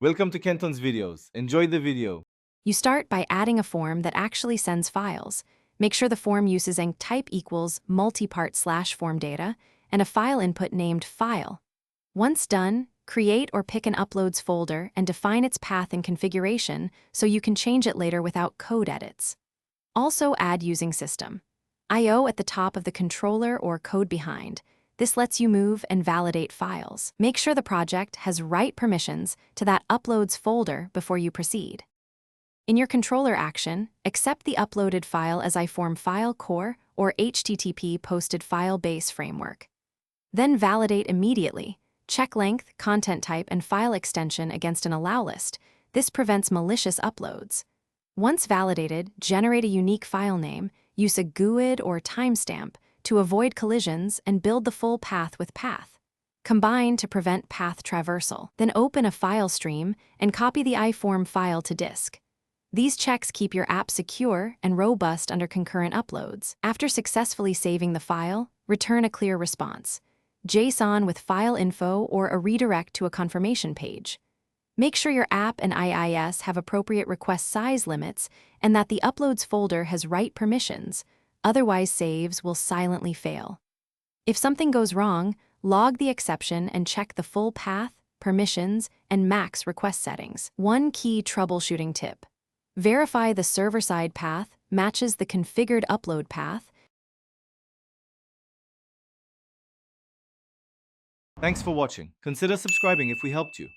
Welcome to Kenton's videos. Enjoy the video. You start by adding a form that actually sends files. Make sure the form uses a type equals multipart / form data and a file input named file. Once done, create or pick an uploads folder and define its path and configuration so you can change it later without code edits. Also add using system I/O at the top of the controller or code behind. This lets you move and validate files. Make sure the project has right permissions to that uploads folder before you proceed. In your controller action, accept the uploaded file as iForm file core or HTTP posted file base framework. Then validate immediately. Check length, content type, and file extension against an allow list. This prevents malicious uploads. Once validated, generate a unique file name, use a GUID or timestamp to avoid collisions and build the full path with path. Combine to prevent path traversal. Then open a file stream and copy the iForm file to disk. These checks keep your app secure and robust under concurrent uploads. After successfully saving the file, return a clear response. JSON with file info or a redirect to a confirmation page. Make sure your app and IIS have appropriate request size limits and that the uploads folder has right permissions, otherwise saves will silently fail. If something goes wrong, log the exception and check the full path, permissions, and max request settings. One key troubleshooting tip: verify the server-side path matches the configured upload path. Thanks for watching. Consider subscribing if we helped you.